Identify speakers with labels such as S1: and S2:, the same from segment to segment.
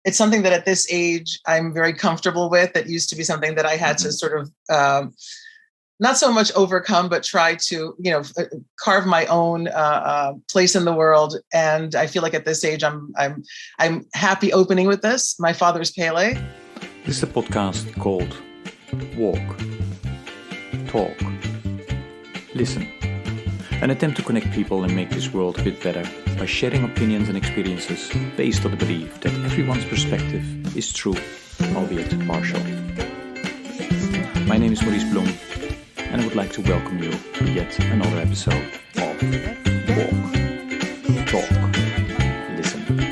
S1: it's something that at this age I'm very comfortable with. It used to be something that I had to sort of not so much overcome, but try to, carve my own place in the world. And I feel like at this age, I'm happy opening with this. My father's Pele.
S2: This is a podcast called Walk, Talk, Listen. An attempt to connect people and make this world a bit better by sharing opinions and experiences based on the belief that everyone's perspective is true, albeit partial. My name is Maurice Blom, and I would like to welcome you to yet another episode of Walk, Talk, Listen.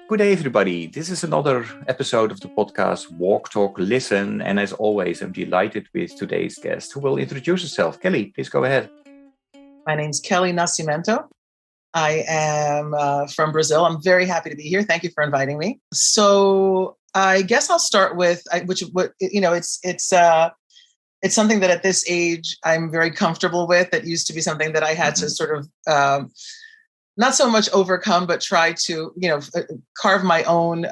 S2: Good day, everybody. This is another episode of the podcast Walk, Talk, Listen. And as always, I'm delighted with today's guest who will introduce herself. Kely, please go ahead.
S1: My name's Kely Nascimento. I am from Brazil. I'm very happy to be here. Thank you for inviting me. So I guess I'll start with, it's something that at this age I'm very comfortable with. It used to be something that I had to sort of not so much overcome, but try to, carve my own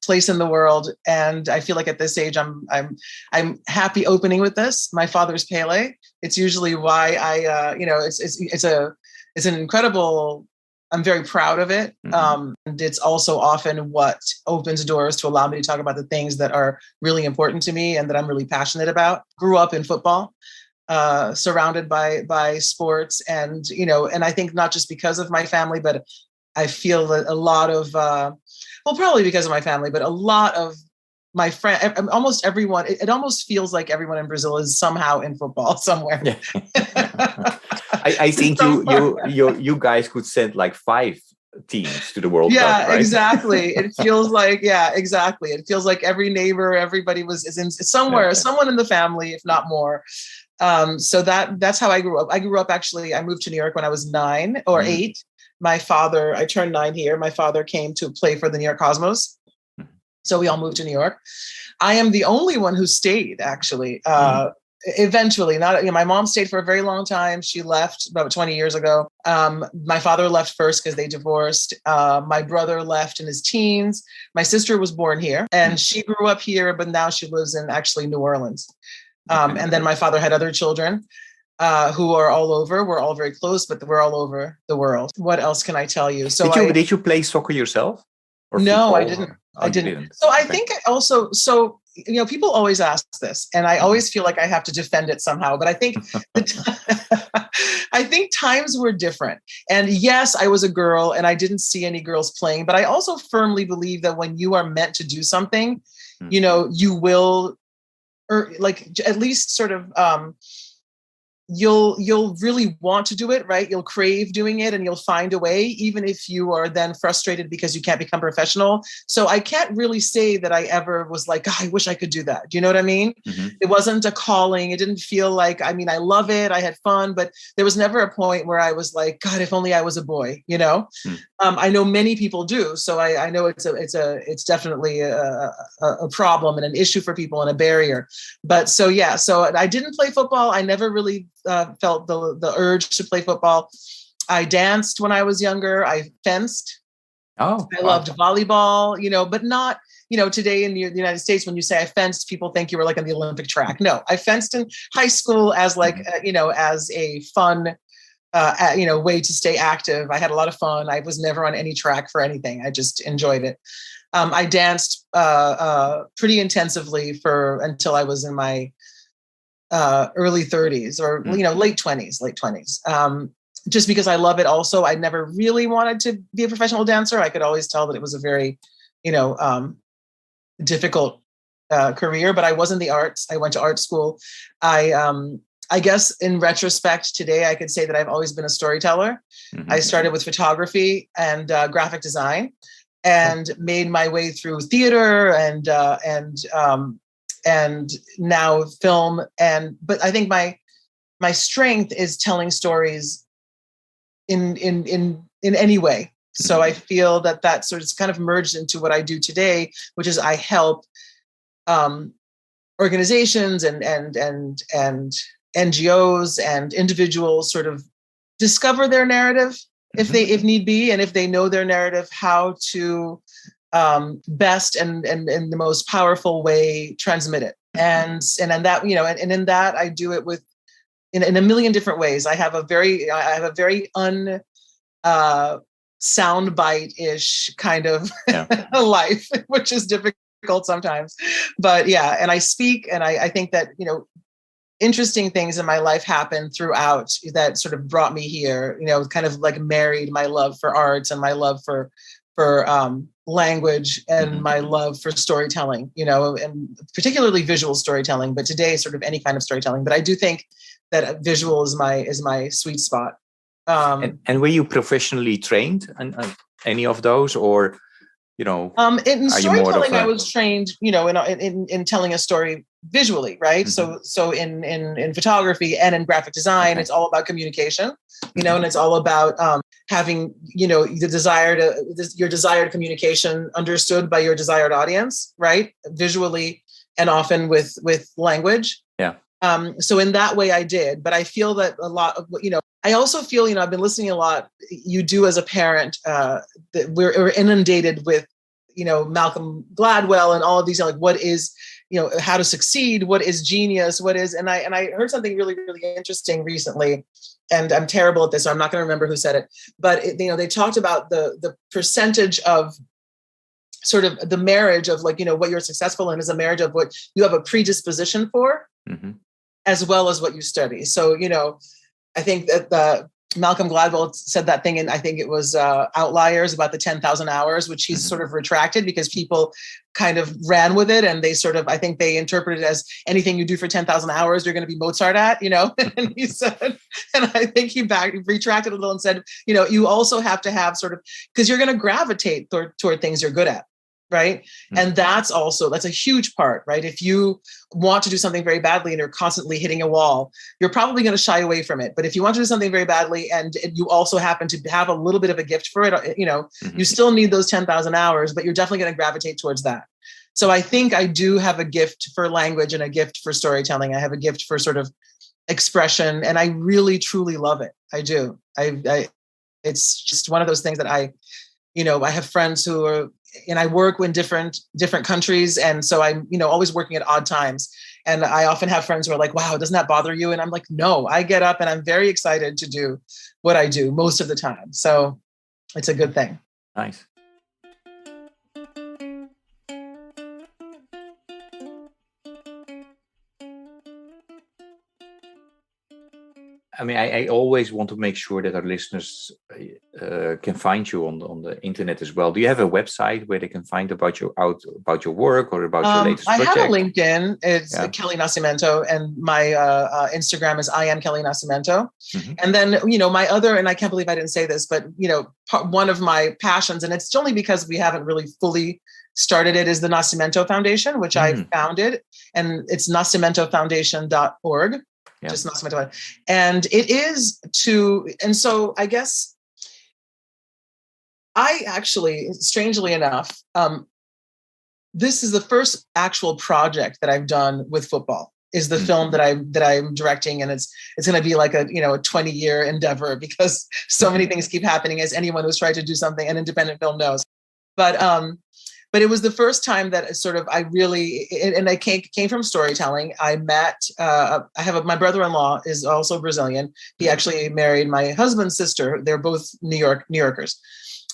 S1: place in the world. And I feel like at this age, I'm happy opening with this. My father's Pele. It's usually why I, it's an incredible. I'm very proud of it. And it's also often what opens doors to allow me to talk about the things that are really important to me and that I'm really passionate about. Grew up in football. Surrounded by sports and I think not just because of my family, but I feel that a lot of, probably because of my family, but a lot of my friends, almost everyone, it almost feels like everyone in Brazil is somehow in football somewhere.
S2: Yeah. I think you guys could send like 5 teams to the World Cup, right?
S1: Exactly. It feels like, exactly. It feels like every neighbor, everybody is in somewhere, someone in the family, if not more. So that's how I grew up. I grew up, actually, I moved to New York when I was 9 or 8. My father, I turned 9 here. My father came to play for the New York Cosmos. So we all moved to New York. I am the only one who stayed, actually. Eventually, my mom stayed for a very long time. She left about 20 years ago. My father left first because they divorced. My brother left in his teens. My sister was born here and she grew up here, but now she lives in actually New Orleans. And then my father had other children who are all over. We're all very close, but we're all over the world. What else can I tell you? So
S2: did you play soccer yourself?
S1: Or no, I didn't. I didn't. So I think also, people always ask this, and I always feel like I have to defend it somehow. But I think I think times were different. And yes, I was a girl, and I didn't see any girls playing. But I also firmly believe that when you are meant to do something, you will. Or like at least sort of you'll really want to do it, right? You'll crave doing it and you'll find a way, even if you are then frustrated because you can't become professional. So I can't really say that I ever was like, I wish I could do that. Do you know what I mean? It wasn't a calling. It didn't feel like, I love it. I had fun, but there was never a point where I was like, God, if only I was a boy, I know many people do. So I know it's definitely a problem and an issue for people and a barrier. But so I didn't play football. I never really felt the urge to play football. I danced when I was younger. I fenced. I loved volleyball, but not, today in the United States, when you say I fenced, people think you were like on the Olympic track. No, I fenced in high school as as a fun, way to stay active. I had a lot of fun. I was never on any track for anything. I just enjoyed it. I danced pretty intensively until I was in my early 30s or, late 20s, just because I love it. Also, I never really wanted to be a professional dancer. I could always tell that it was a very, difficult career, but I was in the arts. I went to art school. I guess in retrospect today, I could say that I've always been a storyteller. I started with photography and graphic design and made my way through theater and now film. But I think my strength is telling stories in any way. So I feel that sort of kind of merged into what I do today, which is I help organizations and NGOs and individuals sort of discover their narrative if need be, and if they know their narrative, how to best and in the most powerful way transmit it. And in that, and in that I do it with in a million different ways. I have a very soundbite-ish kind of life, which is difficult sometimes. But yeah, and I speak, and I think that, interesting things in my life happened throughout that sort of brought me here, kind of like married my love for arts and my love for language and my love for storytelling, and particularly visual storytelling, but today sort of any kind of storytelling. But I do think that visual is my sweet spot.
S3: And were you professionally trained in any of those, or
S1: in storytelling, I was trained, in telling a story visually, right? So in photography and in graphic design, it's all about communication, and it's all about having the your desired communication understood by your desired audience, right? Visually and often with language.
S3: Yeah.
S1: So in that way I did, but I feel that a lot of, I also feel, I've been listening a lot, you do as a parent, that we're inundated with, Malcolm Gladwell and all of these, like, what is, how to succeed, what is genius, what is, and I heard something really, really interesting recently, and I'm terrible at this, so I'm not going to remember who said it, but they talked about the percentage of sort of the marriage of, like, what you're successful in is a marriage of what you have a predisposition for, as well as what you study. So, I think that Malcolm Gladwell said that thing, and I think it was Outliers, about the 10,000 hours, which he's sort of retracted because people kind of ran with it, and they sort of, I think they interpreted it as anything you do for 10,000 hours, you're going to be Mozart at, and he said, and I think he retracted a little and said, you also have to have sort of, because you're going to gravitate toward things you're good at. Right. And that's a huge part, right? If you want to do something very badly and you're constantly hitting a wall, you're probably going to shy away from it. But if you want to do something very badly and you also happen to have a little bit of a gift for it, you still need those 10,000 hours, but you're definitely going to gravitate towards that. So I think I do have a gift for language and a gift for storytelling. I have a gift for sort of expression, and I really, truly love it. I do. It's just one of those things that I have friends who are, and I work in different countries. And so I'm, always working at odd times. And I often have friends who are like, wow, doesn't that bother you? And I'm like, no, I get up and I'm very excited to do what I do most of the time. So it's a good thing.
S3: Nice. I mean, I always want to make sure that our listeners can find you on the internet as well. Do you have a website where they can find about your work or about your latest project?
S1: I have a LinkedIn. It's Kely Nascimento, and my Instagram is I am Kely Nascimento. And then, my other, and I can't believe I didn't say this, but, one of my passions, and it's only because we haven't really fully started it, is the Nacimento Foundation, which I founded, and it's nacimentofoundation.org. Yeah. Just Nacimento. And it is and so I guess I actually, strangely enough, this is the first actual project that I've done with football, is the film that I'm directing. And it's going to be like a 20-year endeavor, because so many things keep happening, as anyone who's tried to do something, an independent film knows. But it was the first time that sort of I really, and I came from storytelling. I met, my brother-in-law is also Brazilian. He actually married my husband's sister. They're both New Yorkers.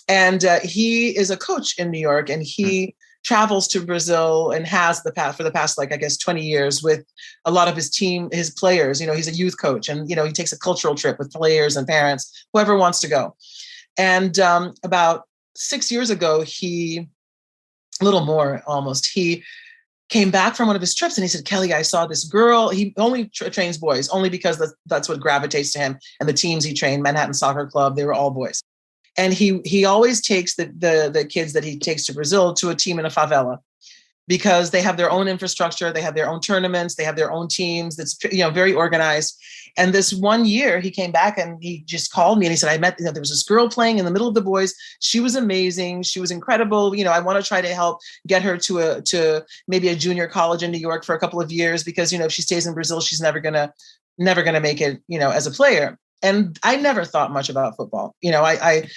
S1: And he is a coach in New York, and he travels to Brazil and has for the past, 20 years with a lot of his team, his players. He's a youth coach, and, he takes a cultural trip with players and parents, whoever wants to go. And about 6 years ago, a little more almost, he came back from one of his trips and he said, Kely, I saw this girl. He only trains boys, only because that's what gravitates to him. And the teams he trained, Manhattan Soccer Club, they were all boys. And he always takes the kids that he takes to Brazil to a team in a favela, because they have their own infrastructure, they have their own tournaments, they have their own teams. That's very organized. And this one year he came back and he just called me and he said, there was this girl playing in the middle of the boys. She was amazing. She was incredible. I want to try to help get her to maybe a junior college in New York for a couple of years, because, if she stays in Brazil, she's never going to make it, as a player. And I never thought much about football. I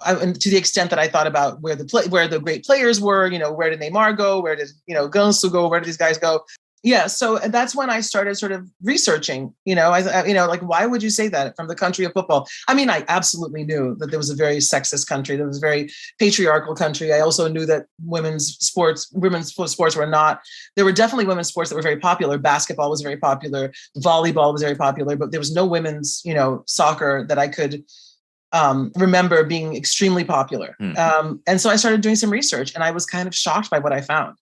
S1: to the extent that I thought about where the great players were, where did Neymar go? Where did, Ngos go? Where did these guys go? Yeah. So that's when I started sort of researching, like, why would you say that from the country of football? I mean, I absolutely knew that there was a very sexist country. There was a very patriarchal country. I also knew that women's sports were not, there were definitely women's sports that were very popular. Basketball was very popular. Volleyball was very popular, but there was no women's, soccer that I could remember being extremely popular. And so I started doing some research and I was kind of shocked by what I found.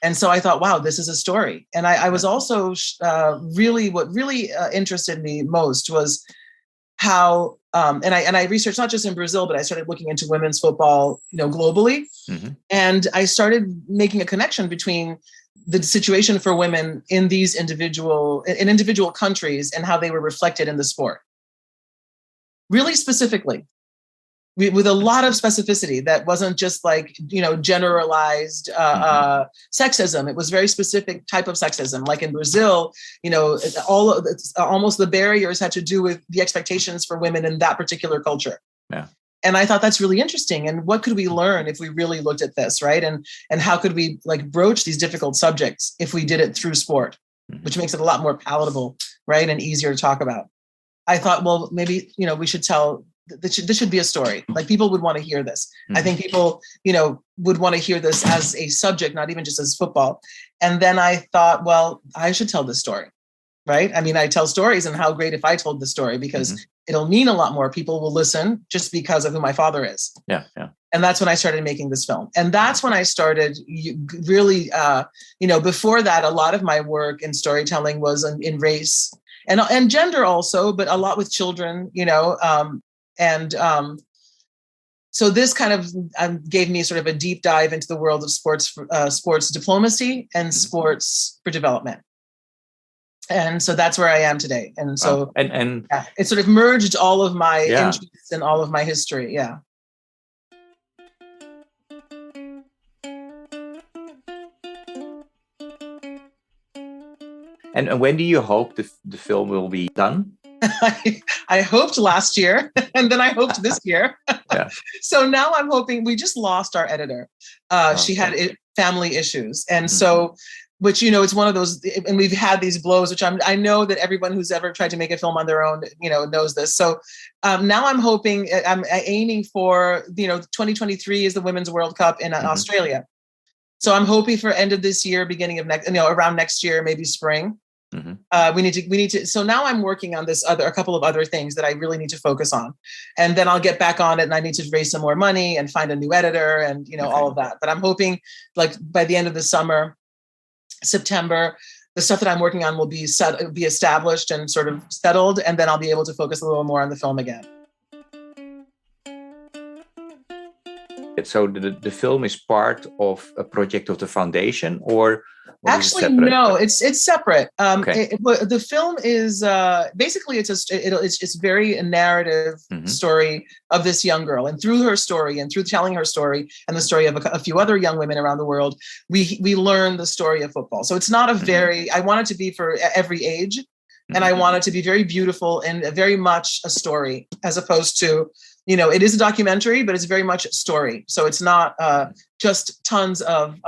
S1: And so I thought, wow, this is a story. And I was also what really interested me most was how, and I researched not just in Brazil, but I started looking into women's football, globally. And I started making a connection between the situation for women in these individual countries and how they were reflected in the sport. Really specifically, with a lot of specificity that wasn't just like, generalized sexism. It was very specific type of sexism. Like in Brazil, almost the barriers had to do with the expectations for women in that particular culture.
S3: Yeah.
S1: And I thought that's really interesting. And what could we learn if we really looked at this, right? And how could we like broach these difficult subjects if we did it through sport, which makes it a lot more palatable, right? And easier to talk about. I thought, well, maybe, we should tell, this should be a story. Like people would want to hear this. I think people, would want to hear this as a subject, not even just as football. And then I thought, well, I should tell this story, right? I mean, I tell stories, and how great if I told the story, because it'll mean a lot more. People will listen just because of who my father is.
S3: Yeah.
S1: And that's when I started making this film. And that's when I started really, before that, a lot of my work in storytelling was in race and gender also, but a lot with children, so this kind of gave me sort of a deep dive into the world of sports diplomacy and sports for development. And so that's where I am today. And so
S3: and
S1: it sort of merged all of my interests and all of my history. Yeah.
S3: And when do you hope the film will be done?
S1: I hoped last year, and then I hoped this year. So now I'm hoping. We just lost our editor. She had family issues. And so, which, it's one of those, and we've had these blows, which I know that everyone who's ever tried to make a film on their own, knows this. So now I'm hoping, I'm aiming for, 2023 is the Women's World Cup in Australia. So I'm hoping for end of this year, beginning of next, around next year, maybe spring. We need to. So now I'm working on a couple of other things that I really need to focus on, and then I'll get back on it. And I need to raise some more money and find a new editor, and all of that. But I'm hoping, like by the end of the summer, September, the stuff that I'm working on will be established and sort of settled, and then I'll be able to focus a little more on the film again.
S3: So the film is part of a project of the foundation, or
S1: actually no, it's separate. The film is basically it's very a narrative story of this young girl, and through her story and through telling her story and the story of a few other young women around the world, we learn the story of football. So it's not a very, I want it to be for every age, and I want it to be very beautiful and very much a story, as opposed to, it is a documentary, but it's very much a story. So it's not just tons of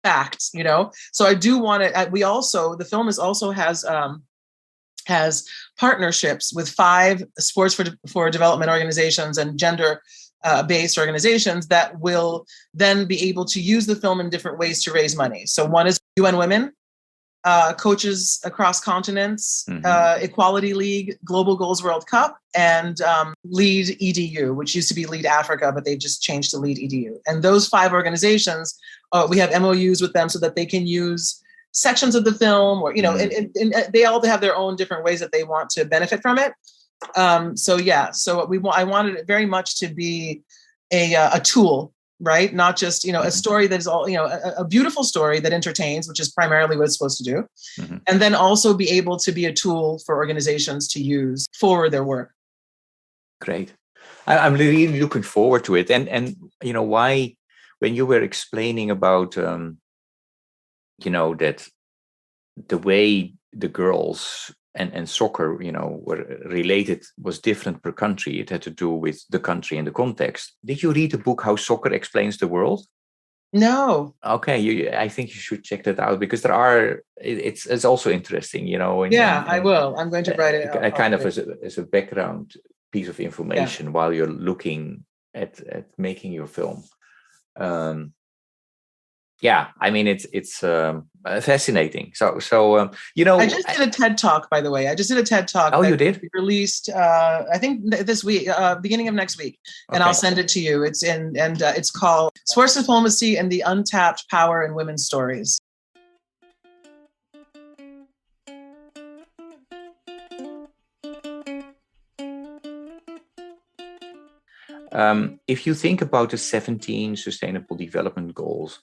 S1: facts, So I do want it. The film has partnerships with 5 sports for development organizations and gender based organizations that will then be able to use the film in different ways to raise money. So one is UN Women, Coaches Across Continents, Equality League, Global Goals World Cup, and LEAD.edu, which used to be LEAD Africa, but they've just changed to LEAD.edu. And those 5 organizations, we have MOUs with them so that they can use sections of the film, or, and they all have their own different ways that they want to benefit from it. So I wanted it very much to be a tool right? Not just, a story that is all, a beautiful story that entertains, which is primarily what it's supposed to do. Mm-hmm. And then also be able to be a tool for organizations to use for their work.
S3: Great. I'm really looking forward to it. And why, when you were explaining about, that the way the girls and soccer, were related was different per country. It had to do with the country and the context. Did you read the book, How Soccer Explains the World?
S1: No.
S3: Okay. I think you should check that out, because it's also interesting,
S1: I will. I'm going to write it out.
S3: Kind of as a background piece of information while you're looking at making your film. It's fascinating. So
S1: I just did a TED Talk, by the way. I just did a TED Talk.
S3: Oh, you did?
S1: Released, I think this week, beginning of next week, and I'll send it to you. It's it's called Sports Diplomacy and the Untapped Power in Women's Stories.
S3: If you think about the 17 Sustainable Development Goals,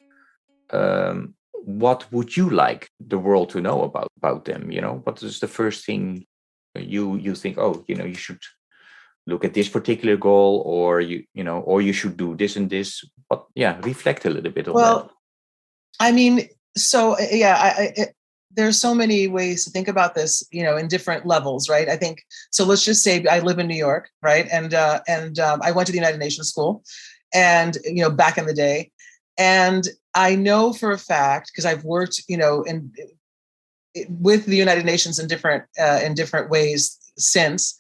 S3: what would you like the world to know about them? What is the first thing you think, you should look at this particular goal, or or you should do this and this? But reflect a little bit on that.
S1: Well, there's so many ways to think about this, in different levels, right? I think, so let's just say I live in New York, right? And I went to the United Nations school, and, back in the day. And I know for a fact, because I've worked, with the United Nations in different ways since.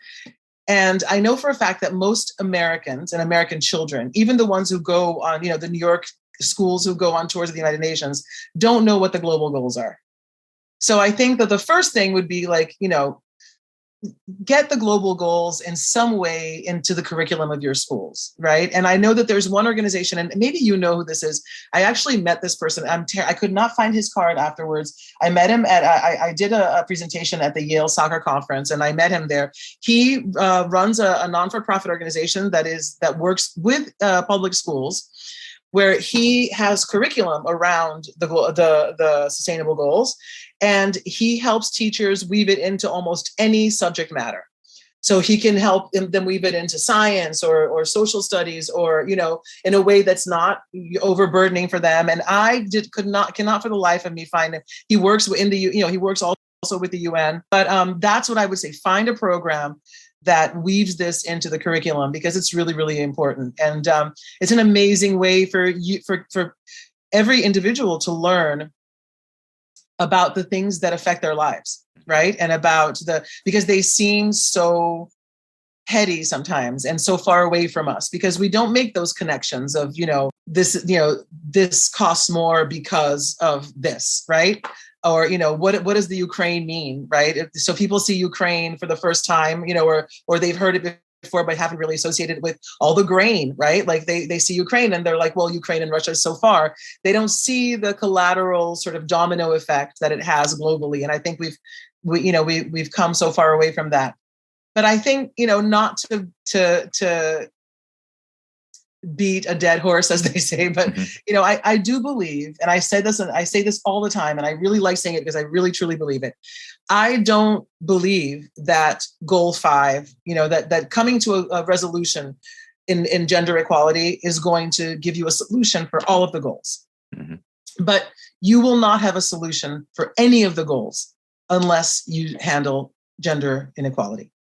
S1: And I know for a fact that most Americans and American children, even the ones who go on, the New York schools who go on tours of the United Nations, don't know what the global goals are. So I think that the first thing would be like, get the global goals in some way into the curriculum of your schools, right? And I know that there's one organization, and maybe you know who this is. I actually met this person. I could not find his card afterwards. I met him I did a presentation at the Yale soccer conference, and I met him there. He runs a non-for-profit organization that works with public schools, where he has curriculum around the sustainable goals, and he helps teachers weave it into almost any subject matter. So he can help them weave it into science or social studies, or, in a way that's not overburdening for them. And I cannot for the life of me find him. He works he works also with the UN, but that's what I would say. Find a program that weaves this into the curriculum, because it's really, really important. And it's an amazing way for every individual to learn about the things that affect their lives, right? And because they seem so heady sometimes and so far away from us, because we don't make those connections of, this costs more because of this, right? Or, what does the Ukraine mean, right? So people see Ukraine for the first time, or they've heard it before, but haven't really associated with all the grain, right? Like they see Ukraine and they're like, well, Ukraine and Russia is so far. They don't see the collateral sort of domino effect that it has globally. And I think we've come so far away from that. But I think, not to beat a dead horse, as they say, but I do believe, and I say this all the time, and I really like saying it because I really truly believe it. I don't believe that goal 5, that coming to a resolution in gender equality is going to give you a solution for all of the goals. Mm-hmm. But you will not have a solution for any of the goals unless you handle gender inequality.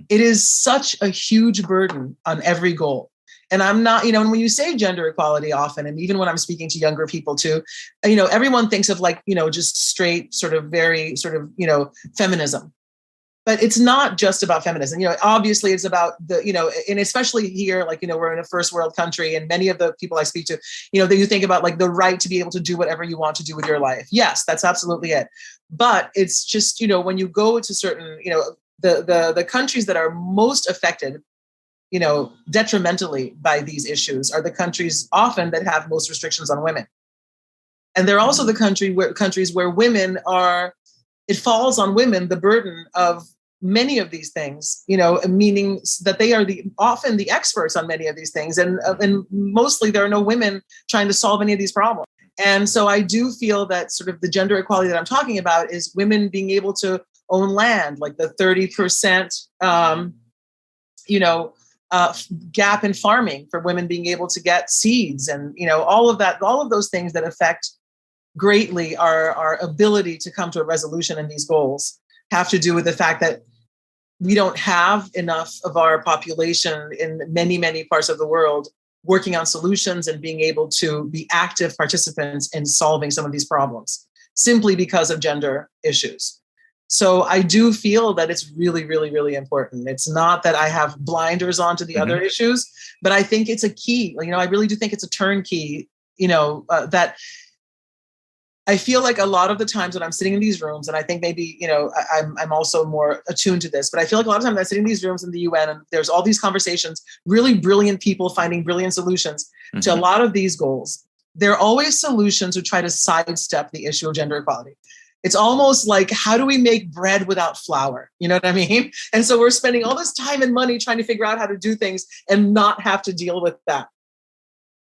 S1: It is such a huge burden on every goal. And I'm not, and when you say gender equality often, and even when I'm speaking to younger people too, everyone thinks of like, just straight sort of very sort of, feminism. But it's not just about feminism. Obviously it's about and especially here, like, we're in a first world country, and many of the people I speak to, that you think about like the right to be able to do whatever you want to do with your life. Yes, that's absolutely it. But it's just, when you go to certain, the countries that are most affected, detrimentally by these issues are the countries often that have most restrictions on women. And they're also the countries where women it falls on women the burden of many of these things, meaning that they are often the experts on many of these things. And mostly there are no women trying to solve any of these problems. And so I do feel that sort of the gender equality that I'm talking about is women being able to own land, like the 30%, gap in farming for women being able to get seeds and, all of those things that affect greatly our ability to come to a resolution in these goals have to do with the fact that we don't have enough of our population in many, many parts of the world working on solutions and being able to be active participants in solving some of these problems simply because of gender issues. So I do feel that it's really, really, really important. It's not that I have blinders onto the other issues, but I think it's a key. I really do think it's a turnkey, that I feel like a lot of the times when I'm sitting in these rooms, and I think maybe, I'm also more attuned to this, but I feel like a lot of times I'm sitting in these rooms in the UN and there's all these conversations, really brilliant people finding brilliant solutions to a lot of these goals. There are always solutions who try to sidestep the issue of gender equality. It's almost like, how do we make bread without flour? You know what I mean? And so we're spending all this time and money trying to figure out how to do things and not have to deal with that.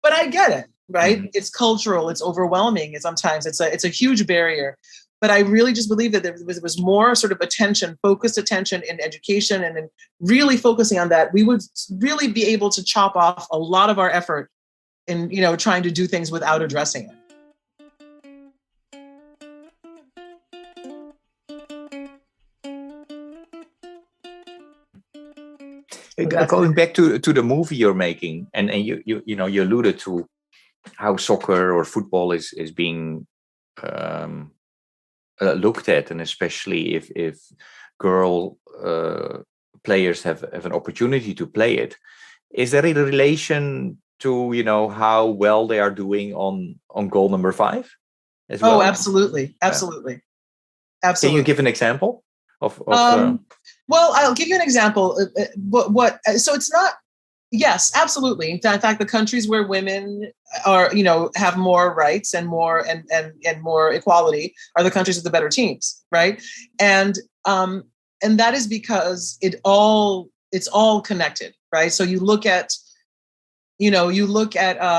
S1: But I get it, right? It's cultural, it's overwhelming. Sometimes it's a huge barrier. But I really just believe that there was more sort of focused attention in education and in really focusing on that, we would really be able to chop off a lot of our effort in, trying to do things without addressing it.
S3: Going back to the movie you're making, and you alluded to how soccer or football is being looked at, and especially if girl players have an opportunity to play it. Is there a relation to how well they are doing on goal number 5 as well?
S1: Oh, absolutely. Absolutely.
S3: Can you give an example of
S1: well, I'll give you an example. So it's not, yes, absolutely. In fact, the countries where women are, have more rights and more and more equality are the countries with the better teams, right? And that is because it's all connected, right? So you look at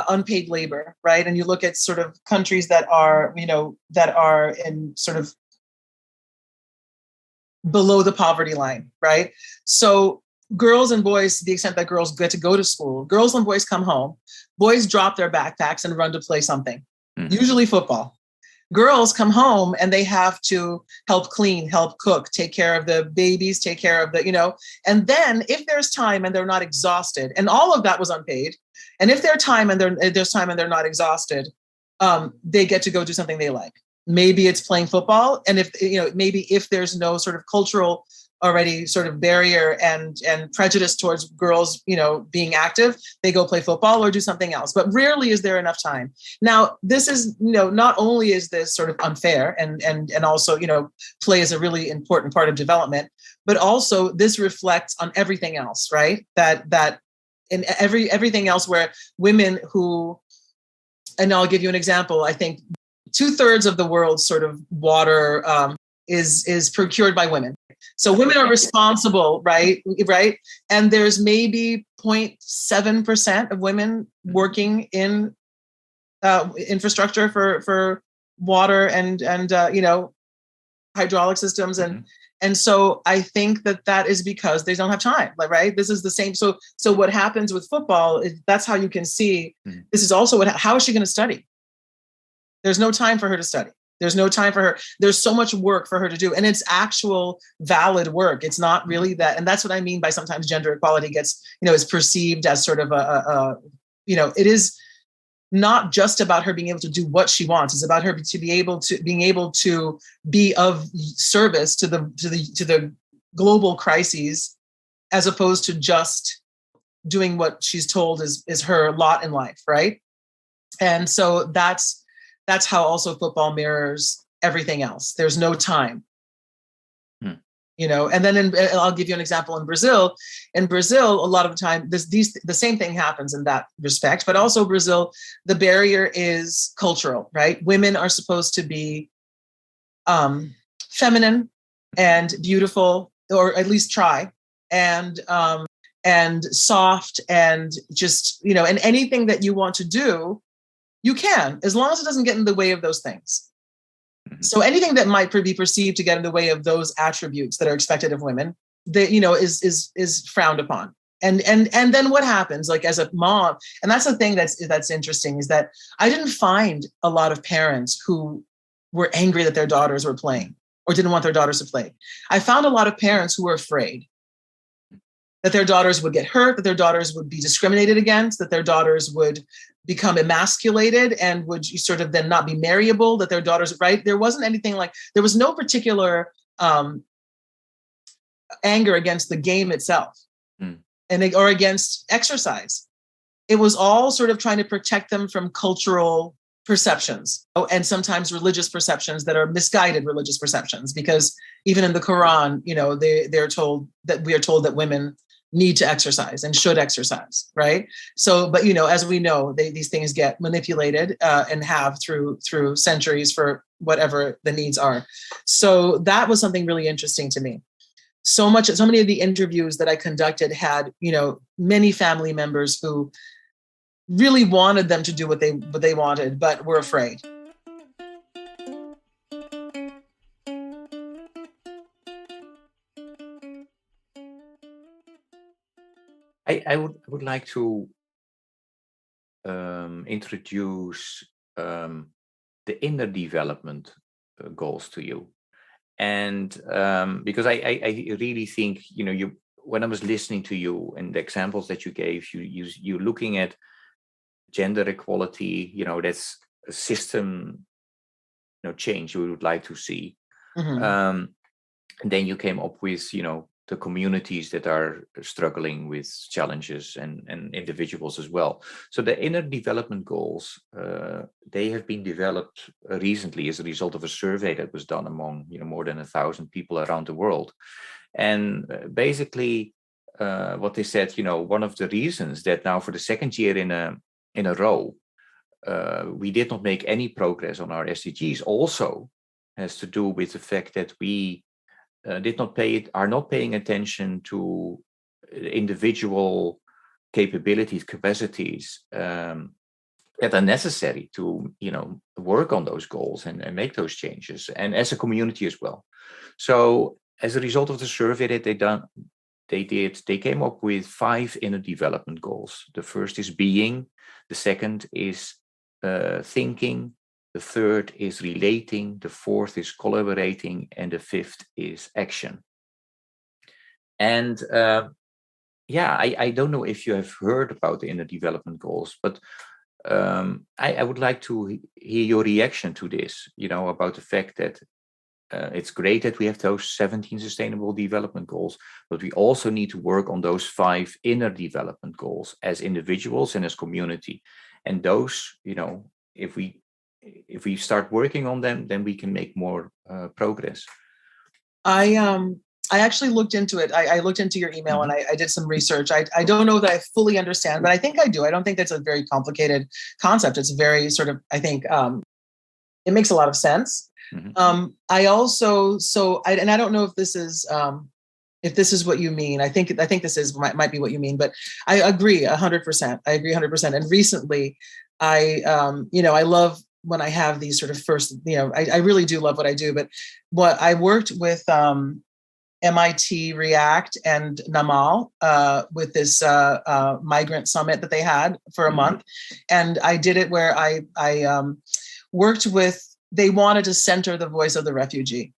S1: unpaid labor, right? And you look at sort of countries that are in sort of below the poverty line, right? So girls and boys, to the extent that girls get to go to school, girls and boys come home, boys drop their backpacks and run to play something, usually football. Girls come home and they have to help clean, help cook, take care of the babies, take care of the, and then if there's time and they're not exhausted, and all of that was unpaid, and if there's time and they're not exhausted, they get to go do something they like. Maybe it's playing football. And if there's no sort of cultural already sort of barrier and prejudice towards girls, being active, they go play football or do something else. But rarely is there enough time. Now, this is, not only is this sort of unfair and also, play is a really important part of development, but also this reflects on everything else, right? That in everything else where women who, and I'll give you an example, I think 2/3 of the world's sort of water is procured by women. So women are responsible, right? And there's maybe 0.7% of women working in infrastructure for water and hydraulic systems. And so I think that is because they don't have time, right? This is the same. So what happens with football is that's how you can see this is also how is she going to study? There's no time for her to study. There's no time for her. There's so much work for her to do. And it's actual valid work. It's not really that. And that's what I mean by sometimes gender equality gets, is perceived as sort of it is not just about her being able to do what she wants. It's about her being able to be of service to the global crises, as opposed to just doing what she's told is her lot in life. Right. And so that's how also football mirrors everything else. There's no time, and then I'll give you an example in Brazil. In Brazil, a lot of the time, the same thing happens in that respect, but also Brazil, the barrier is cultural, right? Women are supposed to be feminine and beautiful. or at least try, and soft, and just, and anything that you want to do, you can, as long as it doesn't get in the way of those things. So anything that might be perceived to get in the way of those attributes that are expected of women, that, is frowned upon. And then what happens, like as a mom, and that's the thing that's interesting, is that I didn't find a lot of parents who were angry that their daughters were playing or didn't want their daughters to play. I found a lot of parents who were afraid that their daughters would get hurt, that their daughters would be discriminated against, that their daughters would become emasculated and would sort of then not be marryable, that their daughters, right? There wasn't anything like, there was no particular anger against the game itself or against exercise. It was all sort of trying to protect them from cultural perceptions, and sometimes religious perceptions that are misguided religious perceptions, because even in the Quran, they're told that we are told that women need to exercise and should exercise, right? So, but as we know, these things get manipulated and have through centuries for whatever the needs are. So that was something really interesting to me. So many of the interviews that I conducted had, many family members who really wanted them to do what they wanted, but were afraid.
S3: I would like to introduce the inner development goals to you, and because I really think you, when I was listening to you and the examples that you gave, you looking at gender equality, that's a system change you would like to see, and then you came up with the communities that are struggling with challenges and individuals as well. So the inner development goals, they have been developed recently as a result of a survey that was done among more than 1,000 people around the world. And basically what they said, one of the reasons that now for the second year in a row, we did not make any progress on our SDGs also has to do with the fact that we are not paying attention to individual capabilities, capacities that are necessary to work on those goals and make those changes, and as a community as well. So as a result of the survey that they came up with 5 inner development goals. The first is being, the second is thinking, the third is relating, the fourth is collaborating, and the fifth is action. And I don't know if you have heard about the inner development goals, but I would like to hear your reaction to this, about the fact that it's great that we have those 17 sustainable development goals, but we also need to work on those 5 inner development goals as individuals and as community. And those, if we start working on them, then we can make more progress.
S1: I actually looked into it. I looked into your email and I did some research. I don't know that I fully understand, but I think I do. I don't think that's a very complicated concept. It's very sort of, I think it makes a lot of sense. I also, and I don't know if this is what you mean. I think this might be what you mean, but I agree 100%. I agree 100%. And recently I love when I have these sort of first, I really do love what I do, but what I worked with MIT React and Namal with this migrant summit that they had for a month. And I did it where I worked with, they wanted to center the voice of the refugee.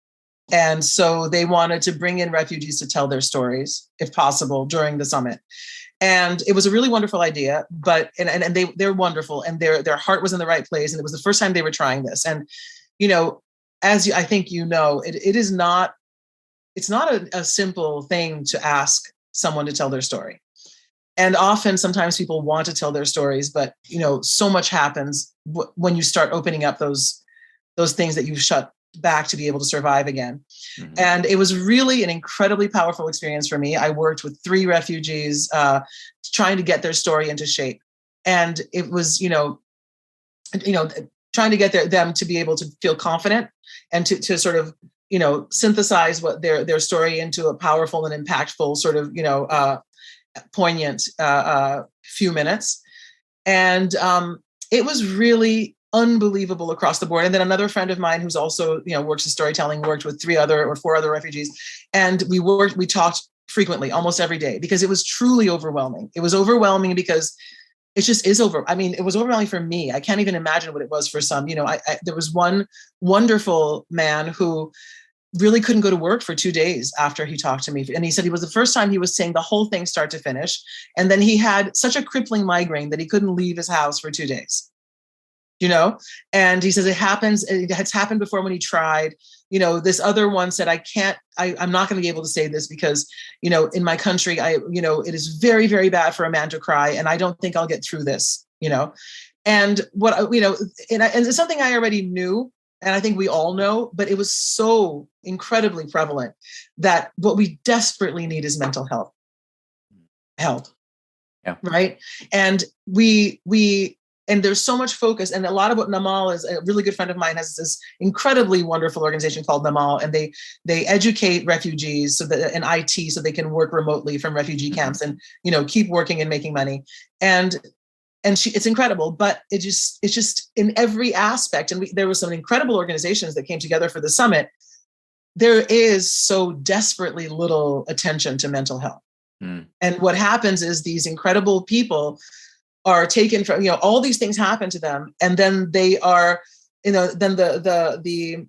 S1: And so they wanted to bring in refugees to tell their stories, if possible, during the summit. And it was a really wonderful idea, but and they're wonderful, and their heart was in the right place. And it was the first time they were trying this. And as I think it is not. It's not a simple thing to ask someone to tell their story. And often, sometimes people want to tell their stories, but so much happens when you start opening up those things that you've shut back to be able to survive again. And it was really an incredibly powerful experience for me. I worked with 3 refugees trying to get their story into shape. And it was, trying to get them to be able to feel confident and to sort of, synthesize what their story into a powerful and impactful sort of, poignant few minutes. And it was really unbelievable across the board. And then another friend of mine who's also, works in storytelling, worked with 3 or 4 other refugees. And we talked frequently, almost every day, because it was truly overwhelming. It was overwhelming because it just is it was overwhelming for me. I can't even imagine what it was for some. There was one wonderful man who really couldn't go to work for 2 days after he talked to me. And he said it was the first time he was saying the whole thing start to finish. And then he had such a crippling migraine that he couldn't leave his house for 2 days, and he says it has happened before when he tried. This other one said, I'm not going to be able to say this because, in my country, it is very, very bad for a man to cry. And I don't think I'll get through this, and what, and it's something I already knew. And I think we all know, but it was so incredibly prevalent that what we desperately need is mental health.
S3: Yeah.
S1: Right. And and there's so much focus, and a lot of what Namal is, a really good friend of mine has this incredibly wonderful organization called Namal, and they educate refugees in IT so they can work remotely from refugee camps and, keep working and making money. And it's incredible, but it's just in every aspect. And there were some incredible organizations that came together for the summit. There is so desperately little attention to mental health. And what happens is these incredible people are taken from, all these things happen to them. And then they are, then the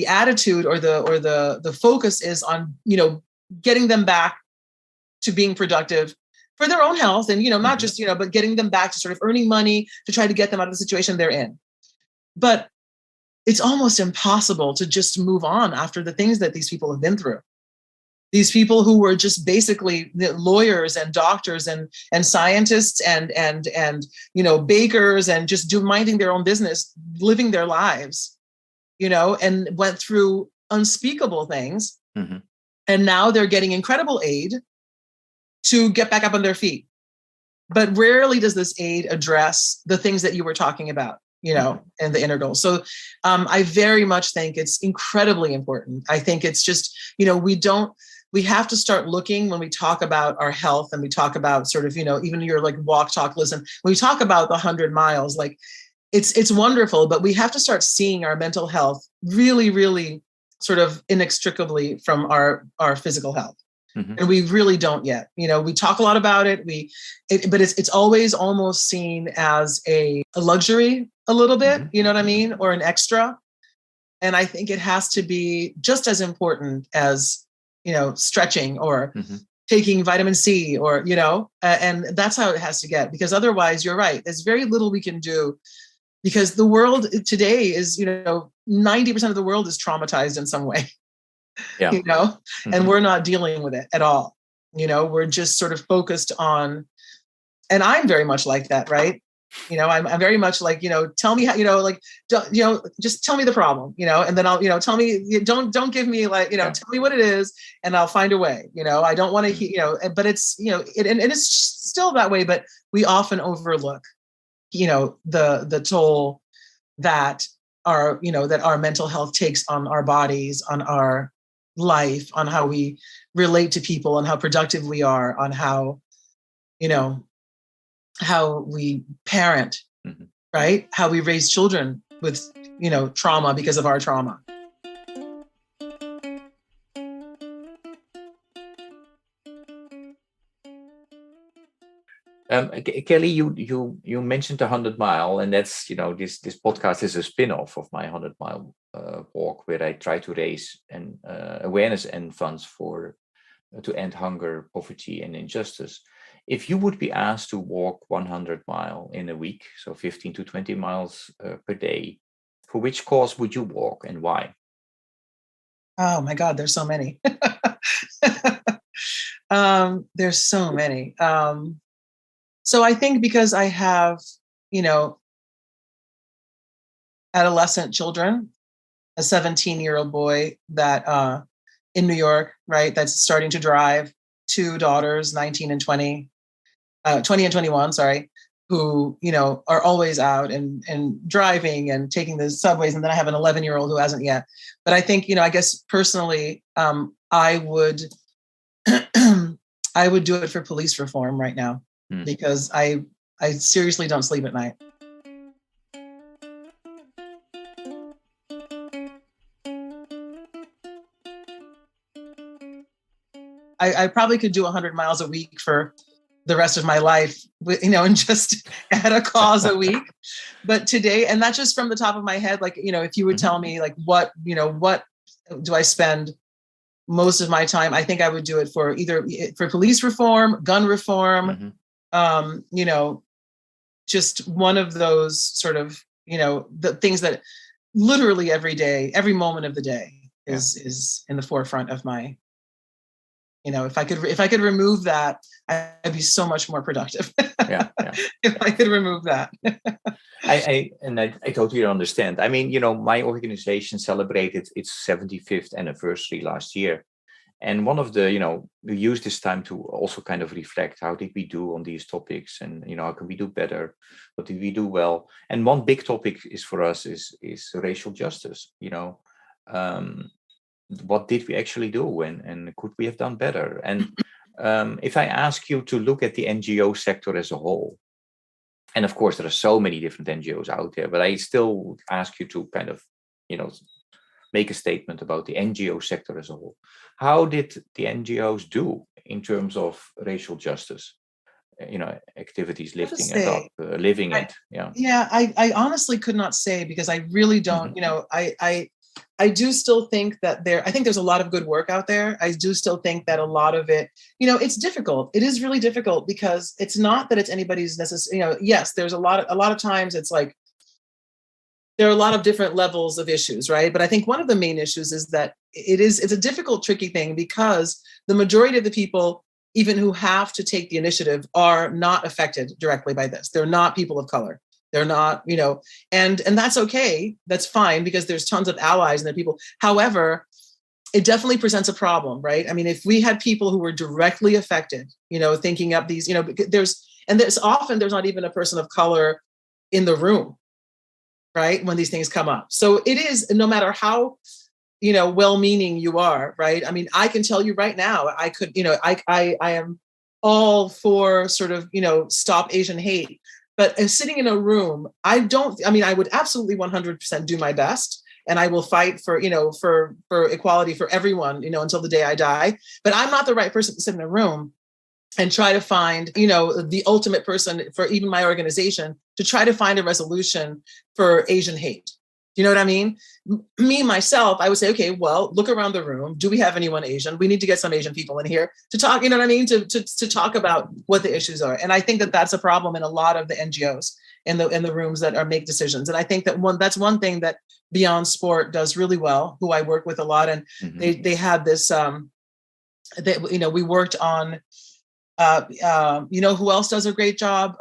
S1: attitude or the focus is on, getting them back to being productive for their own health. And, not just, but getting them back to sort of earning money to try to get them out of the situation they're in. But it's almost impossible to just move on after the things that these people have been through. These people who were just basically lawyers and doctors and scientists and bakers and just minding their own business, living their lives, and went through unspeakable things. And now they're getting incredible aid to get back up on their feet. But rarely does this aid address the things that you were talking about, and the inner goals. So I very much think it's incredibly important. I think it's just, we have to start looking when we talk about our health and we talk about sort of, even your like walk, talk, listen, when we talk about the 100 miles, like it's wonderful, but we have to start seeing our mental health really, really sort of inextricably from our physical health. And we really don't yet. We talk a lot about it. But it's always almost seen as a luxury a little bit, you know what I mean? Or an extra. And I think it has to be just as important as, stretching or taking vitamin C or, and that's how it has to get, because otherwise you're right. There's very little we can do because the world today is, 90% of the world is traumatized in some way.
S3: Yeah.
S1: And we're not dealing with it at all. We're just sort of focused on, and I'm very much like that, right? I'm very much like, tell me how, just tell me the problem, and then I'll, tell me, don't give me like, tell me what it is and I'll find a way, I don't want to, but it's, and it's still that way, but we often overlook, the toll that our mental health takes on our bodies, on our life, on how we relate to people, on how productive we are, on how, how we parent, right? How we raise children with, trauma because of our trauma.
S3: Kely, you mentioned the 100 mile, and that's, this podcast is a spin-off of my 100 mile walk, where I try to raise awareness and funds to end hunger, poverty, and injustice. If you would be asked to walk 100 mile in a week, so 15 to 20 miles per day, for which cause would you walk and why?
S1: Oh my God, there's so many. There's so many. So I think because I have, adolescent children, a 17-year-old boy that in New York, right, that's starting to drive, 2 daughters, 19 and 20 and 21, sorry. who, are always out and driving and taking the subways. And then I have an 11-year-old who hasn't yet. But I think, I guess personally, I would I would do it for police reform right now, because I seriously don't sleep at night. I probably could do 100 miles a week for the rest of my life, and just add a cause a week. But today, and that's just from the top of my head, like, if you would tell me like what do I spend most of my time, I think I would do it for either for police reform, gun reform, just one of those sort of, the things that literally every day, every moment of the day is in the forefront of my, if I could remove that, I'd be so much more productive. If I could remove that.
S3: I totally understand. I mean, my organization celebrated its 75th anniversary last year. And one of the, we used this time to also kind of reflect, how did we do on these topics, and, how can we do better? What did we do well? And one big topic is for us is racial justice. What did we actually do, and could we have done better? And if I ask you to look at the NGO sector as a whole, and of course there are so many different NGOs out there, but I still ask you to kind of, make a statement about the NGO sector as a whole. How did the NGOs do in terms of racial justice? Activities, lifting it up, living it.
S1: Yeah, I honestly could not say, because I really don't. I do still think that I think there's a lot of good work out there. I do still think that a lot of it, it's difficult. It is really difficult, because it's not that it's anybody's necessary. Yes, there's a lot of times it's like, there are a lot of different levels of issues, right? But I think one of the main issues is that it's a difficult, tricky thing, because the majority of the people, even who have to take the initiative, are not affected directly by this. They're not people of color. They're not, and that's okay. That's fine, because there's tons of allies and there are people. However, it definitely presents a problem, right? I mean, if we had people who were directly affected, thinking up these, there's often not even a person of color in the room, right, when these things come up. So it is, no matter how, well-meaning you are, right? I mean, I can tell you right now, I could, I am all for sort of, stop Asian hate. But sitting in a room, I would absolutely 100% do my best. And I will fight for, for equality for everyone, until the day I die. But I'm not the right person to sit in a room and try to find, the ultimate person for even my organization to try to find a resolution for Asian hate. You know what I mean? Me, myself, I would say, okay, well, look around the room. Do we have anyone Asian? We need to get some Asian people in here to talk, you know what I mean? To talk about what the issues are. And I think that that's a problem in a lot of the NGOs in the rooms that make decisions. And I think that that's one thing that Beyond Sport does really well, who I work with a lot. And they had this, we worked on, who else does a great job?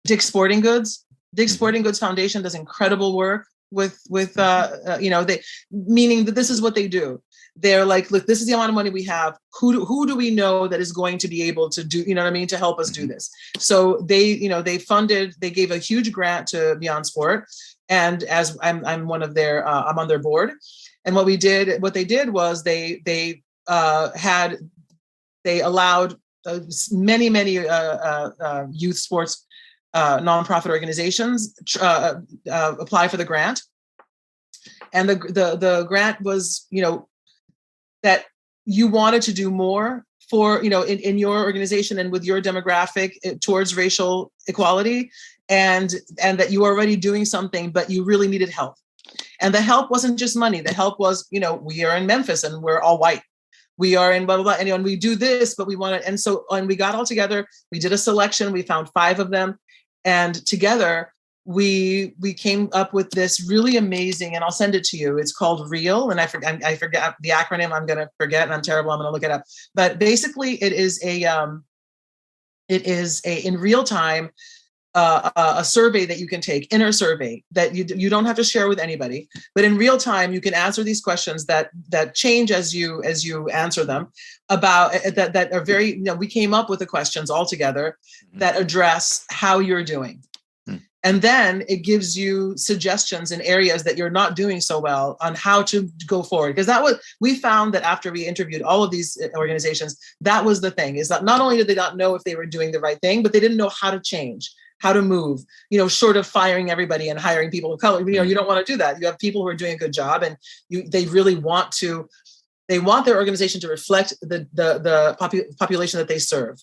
S1: Dick's Sporting Goods. Dick's Sporting Goods Foundation does incredible work with they, meaning that this is what they do. They're like, look, this is the amount of money we have. Who do we know that is going to be able to do, to help us do this? So they gave a huge grant to Beyond Sport. And as I'm one of their, I'm on their board. And what they did was they allowed many youth sports nonprofit organizations apply for the grant. And the grant was, that you wanted to do more for, in your organization and with your demographic towards racial equality, and that you were already doing something, but you really needed help. And the help wasn't just money. The help was, we are in Memphis and we're all white. We are in blah, blah, blah. And we do this, but we want to. And we got all together. We did a selection. We found 5 of them. And together we came up with this really amazing, and I'll send it to you. It's called REAL. And I forget the acronym. I'm going to forget, and I'm terrible. I'm going to look it up. But basically it is in real time, a survey that you can take, inner survey, that you don't have to share with anybody, but in real time you can answer these questions that change as you answer them, about that are very, we came up with the questions all together that address how you're doing. And then it gives you suggestions in areas that you're not doing so well on how to go forward. Because we found that after we interviewed all of these organizations, that was the thing, is that not only did they not know if they were doing the right thing, but they didn't know how to change, how to move, short of firing everybody and hiring people of color. You don't want to do that. You have people who are doing a good job, and they really want to, they want their organization to reflect the population that they serve.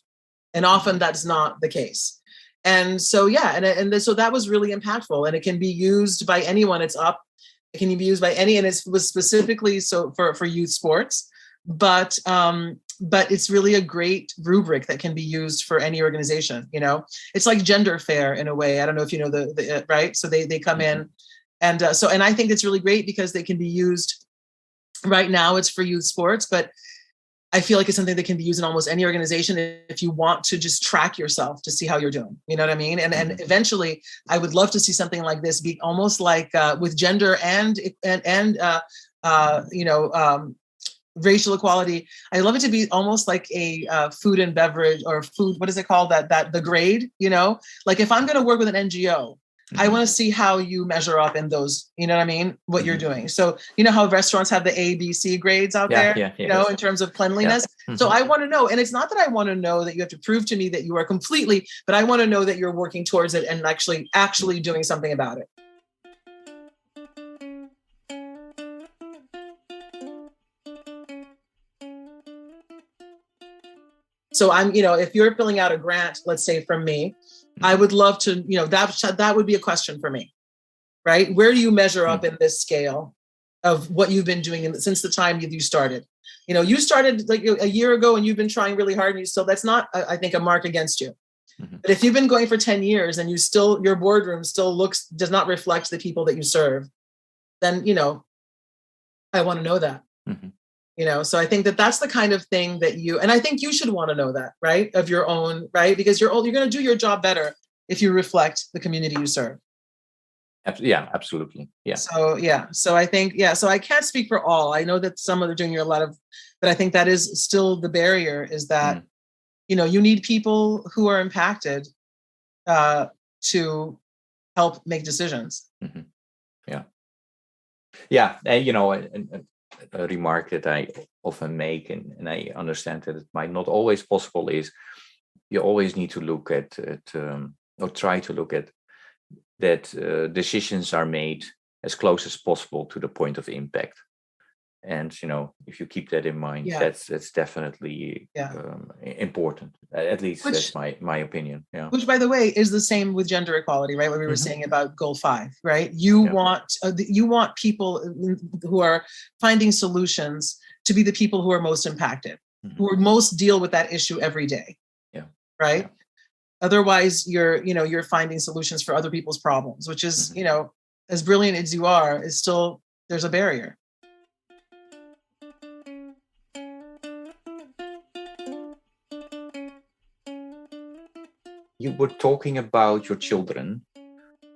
S1: And often that's not the case. And so, so that was really impactful, and it can be used by anyone. It can be used by any, and it was specifically so for youth sports, but it's really a great rubric that can be used for any organization. It's like gender fair in a way. I don't know if you know the right. So they come in, and I think it's really great because they can be used. Right now, it's for youth sports, but I feel like it's something that can be used in almost any organization if you want to just track yourself to see how you're doing. You know what I mean? And eventually, I would love to see something like this be almost like with gender and racial equality. I love it to be almost like a food and beverage or food. What is it called? That the grade. Like if I'm going to work with an NGO, I want to see how you measure up in those, you know what I mean? What you're doing. So, how restaurants have the A, B, C grades out there, in terms of cleanliness. Yeah. So I want to know, and it's not that I want to know that you have to prove to me that you are completely, but I want to know that you're working towards it and actually doing something about it. So I'm, if you're filling out a grant, let's say from me, I would love to, that would be a question for me, right? Where do you measure up in this scale of what you've been doing since the time you started? You started like a year ago and you've been trying really hard, and that's not, I think, a mark against you. But if you've been going for 10 years and your boardroom still does not reflect the people that you serve, then, I want to know that. So I think that's the kind of thing that and I think you should want to know that, right? Of your own, right? Because you're going to do your job better if you reflect the community you serve.
S3: Yeah, absolutely. Yeah.
S1: So I think, so I can't speak for all. I know that some are doing a lot of, but I think that is still the barrier, is that, you need people who are impacted to help make decisions.
S3: Yeah. Yeah. And, a remark that I often make, and I understand that it might not always possible, is you always need to look at or try to look at that decisions are made as close as possible to the point of impact. And if you keep that in mind, that's definitely important. At least that's my opinion. Yeah.
S1: Which, by the way, is the same with gender equality, right? What we were saying about Goal 5, right? You want people who are finding solutions to be the people who are most impacted, who are most deal with that issue every day.
S3: Yeah.
S1: Right.
S3: Yeah.
S1: Otherwise, you're finding solutions for other people's problems, which is as brilliant as you are, is still, there's a barrier.
S3: You were talking about your children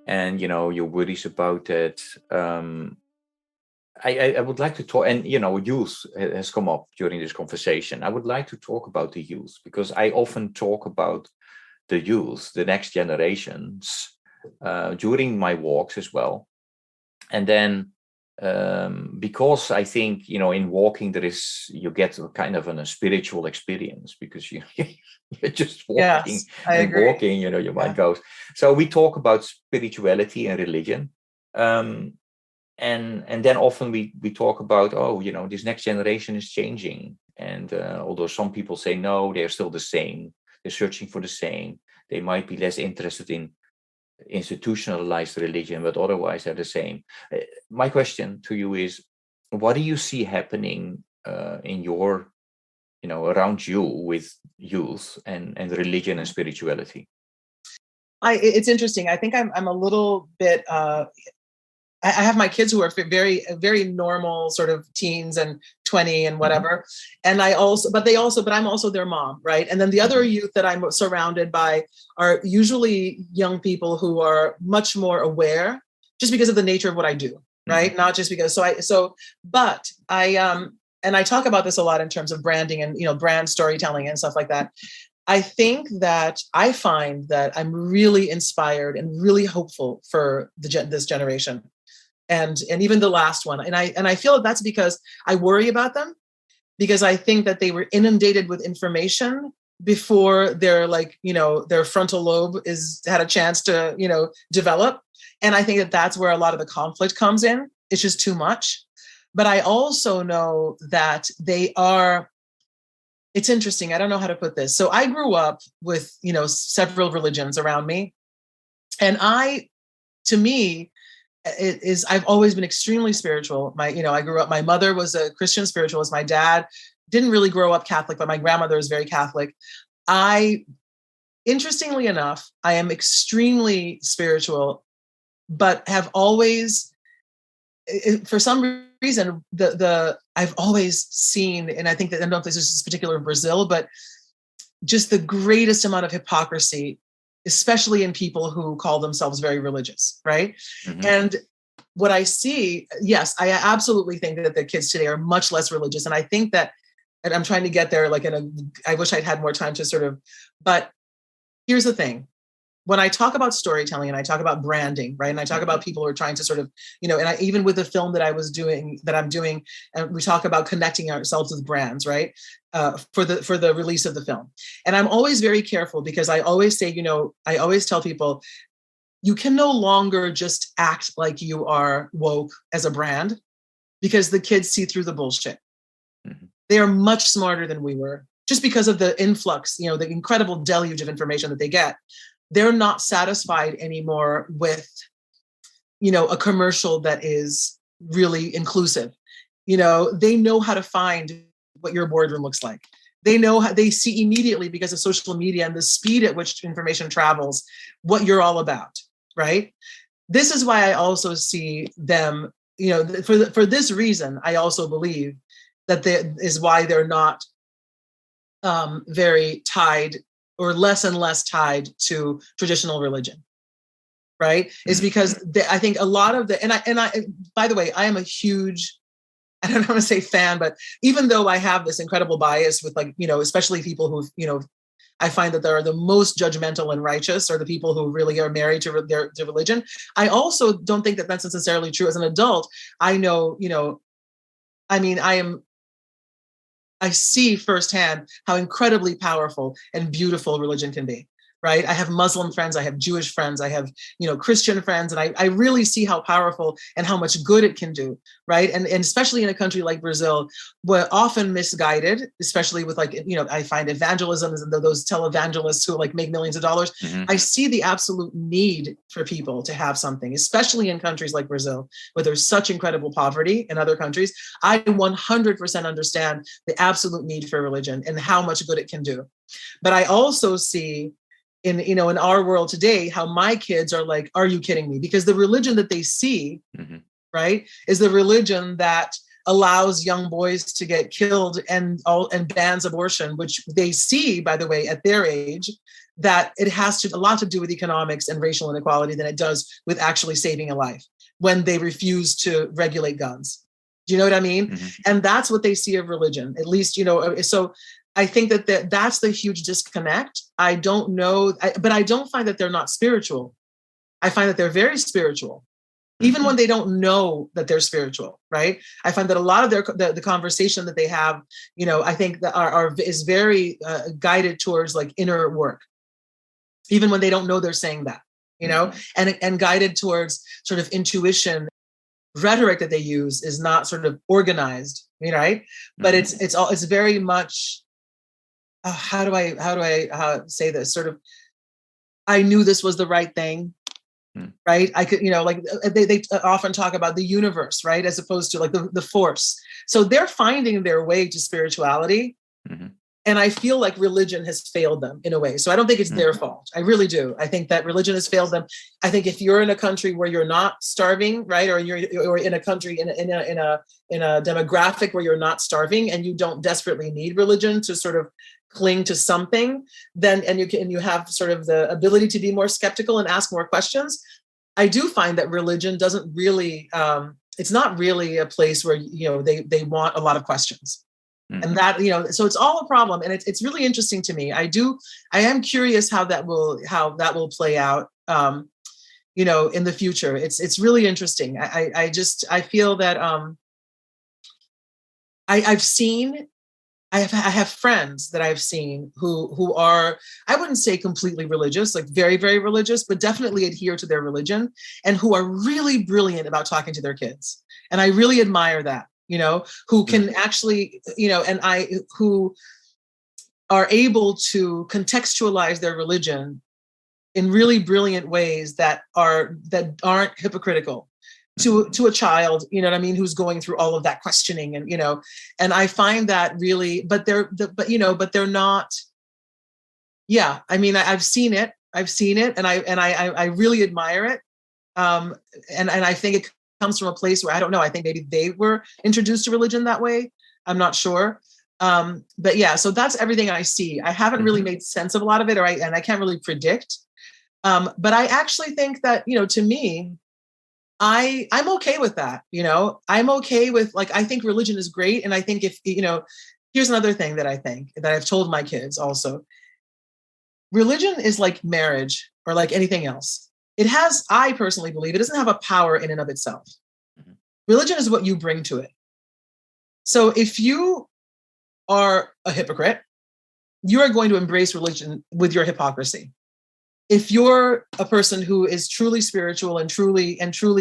S3: and, your worries about it. I would like to talk, and, youth has come up during this conversation. I would like to talk about the youth, because I often talk about the youth, the next generations, during my walks as well. And then because I think, in walking, you get kind of a spiritual experience, because you're just walking and walking, your mind goes. So we talk about spirituality and religion. And then often we talk about, this next generation is changing. And although some people say, no, they're still the same. They're searching for the same. They might be less interested in institutionalized religion, but otherwise they're the same. My question to you is, what do you see happening in your, around you with youth and religion and spirituality?
S1: It's interesting. I think I'm a little bit I have my kids who are very, very normal sort of teens and 20 and whatever. And but I'm also their mom, right? And then the other youth that I'm surrounded by are usually young people who are much more aware just because of the nature of what I do, right? Not just because, but I talk about this a lot in terms of branding and, brand storytelling and stuff like that. I think that I find that I'm really inspired and really hopeful for this generation. And even the last one. And I feel that's because I worry about them, because I think that they were inundated with information before their their frontal lobe had a chance to, develop. And I think that that's where a lot of the conflict comes in. It's just too much. But I also know that it's interesting. I don't know how to put this. So I grew up with, several religions around me. And to me, I've always been extremely spiritual. I grew up, my mother was a Christian spiritualist. My dad didn't really grow up Catholic, but my grandmother was very Catholic. Interestingly enough, I am extremely spiritual, but have always, for some reason, I've always seen, and I think that, I don't know if this is particular in Brazil, but just the greatest amount of hypocrisy, especially in people who call themselves very religious, right? And what I see, yes, I absolutely think that the kids today are much less religious. And I think that, and I'm trying to get there, I wish I'd had more time to but here's the thing. When I talk about storytelling and I talk about branding, right? And I talk about people who are trying to even with the film that I'm doing, and we talk about connecting ourselves with brands, right? For the release of the film. And I'm always very careful, because I always say, I always tell people, you can no longer just act like you are woke as a brand, because the kids see through the bullshit. They are much smarter than we were, just because of the influx, the incredible deluge of information that they get. They're not satisfied anymore with, a commercial that is really inclusive. They know how to find what your boardroom looks like. They see immediately, because of social media and the speed at which information travels, what you're all about, right? This is why I also see them, for this reason, I also believe that is why they're not very tied, or less and less tied to traditional religion, right? Is because I think a lot of and I, by the way, I am a huge, I don't want to say fan, but even though I have this incredible bias with especially people who, I find that they're the most judgmental and righteous, or the people who really are married to their religion. I also don't think that that's necessarily true. As an adult, I know, I see firsthand how incredibly powerful and beautiful religion can be, right? I have Muslim friends, I have Jewish friends, I have, Christian friends, and I really see how powerful and how much good it can do, right? And especially in a country like Brazil, we're often misguided, especially with I find evangelism and those televangelists who make millions of dollars. I see the absolute need for people to have something, especially in countries like Brazil, where there's such incredible poverty. In other countries, I 100% understand the absolute need for religion and how much good it can do. But I also see in our world today, how my kids are like, are you kidding me? Because the religion that they see, right, is the religion that allows young boys to get killed and bans abortion, which they see, by the way, at their age, that it has a lot to do with economics and racial inequality than it does with actually saving a life, when they refuse to regulate guns. Do you know what I mean? And that's what they see of religion, at least, so I think that that's the huge disconnect. I don't know, but I don't find that they're not spiritual. I find that they're very spiritual, even when they don't know that they're spiritual, right? I find that a lot of the conversation that they have, I think that is very guided towards inner work, even when they don't know they're saying that, and guided towards sort of intuition. Rhetoric that they use is not sort of organized, right? But it's very much. How do I say this? Sort of, I knew this was the right thing, right? I could, they often talk about the universe, right? As opposed to the force. So they're finding their way to spirituality. And I feel like religion has failed them in a way. So I don't think it's their fault. I really do. I think that religion has failed them. I think if you're in a country where you're not starving, right, or you're in a country in a demographic where you're not starving, and you don't desperately need religion to sort of cling to something, then and you have sort of the ability to be more skeptical and ask more questions. I do find that religion doesn't really. It's not really a place where they want a lot of questions. And that, so it's all a problem. And it's really interesting to me. I am curious how that will play out, in the future. It's really interesting. I feel that I have friends that I've seen who are, I wouldn't say completely religious, like very, very religious, but definitely adhere to their religion, and who are really brilliant about talking to their kids. And I really admire that. Who can actually, who are able to contextualize their religion in really brilliant ways that aren't hypocritical to a child, who's going through all of that questioning and I find that really, but they're not. Yeah. I mean, I've seen it and I really admire it. And I think it comes from a place where I don't know. I think maybe they were introduced to religion that way. I'm not sure. But yeah, so that's everything I see. I haven't really made sense of a lot of it, and I can't really predict. But I actually think that, to me, I'm okay with that. I'm okay with, like, I think religion is great. And I think if, here's another thing that I think that I've told my kids also. Religion is like marriage or like anything else. I personally believe it doesn't have a power in and of itself. Religion is what you bring to it. So if you are a hypocrite, you are going to embrace religion with your hypocrisy. If you're a person who is truly spiritual and truly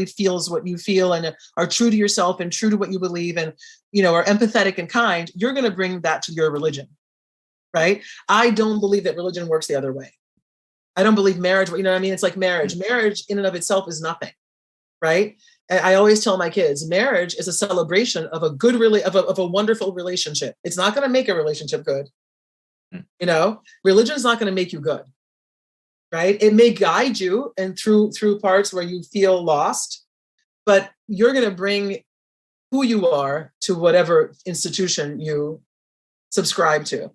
S1: feels what you feel and are true to yourself and true to what you believe and, are empathetic and kind, you're going to bring that to your religion, right? I don't believe that religion works the other way. I don't believe marriage, it's like marriage. Marriage in and of itself is nothing, right? I always tell my kids, marriage is a celebration of a good, of a wonderful relationship. It's not going to make a relationship good. Religion is not going to make you good, right? It may guide you and through parts where you feel lost, but you're going to bring who you are to whatever institution you subscribe to.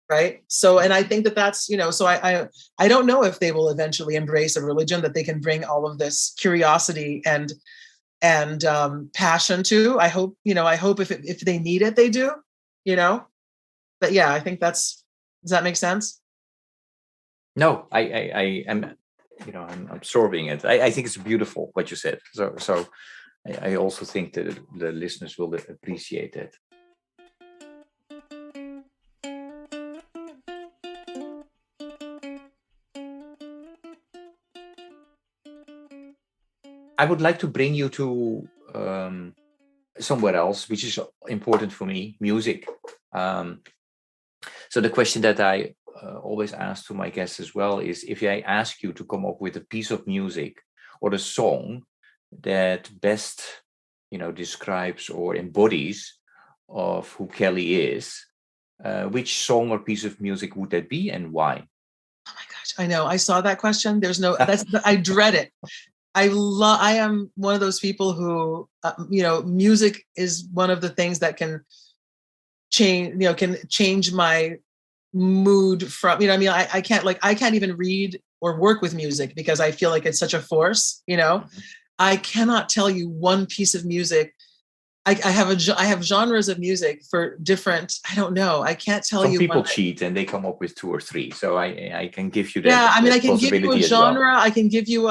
S1: Right. So, and I think that's, so I don't know if they will eventually embrace a religion that they can bring all of this curiosity and passion to. I hope if they need it, they do, but yeah, I think does that make sense?
S3: No, I am, I'm absorbing it. I think it's beautiful what you said. So I also think that the listeners will appreciate it. I would like to bring you to somewhere else, which is important for me, music. So the question that I always ask to my guests as well is, if I ask you to come up with a piece of music or a song that best, describes or embodies of who Kely is, which song or piece of music would that be and why?
S1: Oh my gosh, I know. I saw that question. I dread it. I am one of those people who, music is one of the things that can change my mood from, I can't even read or work with music because I feel like it's such a force, I cannot tell you one piece of music. I have genres of music for different, I don't know. I can't tell you.
S3: Some people cheat and they come up with 2 or 3. So I can give you that.
S1: Yeah, I can give you a genre. Well. I can give you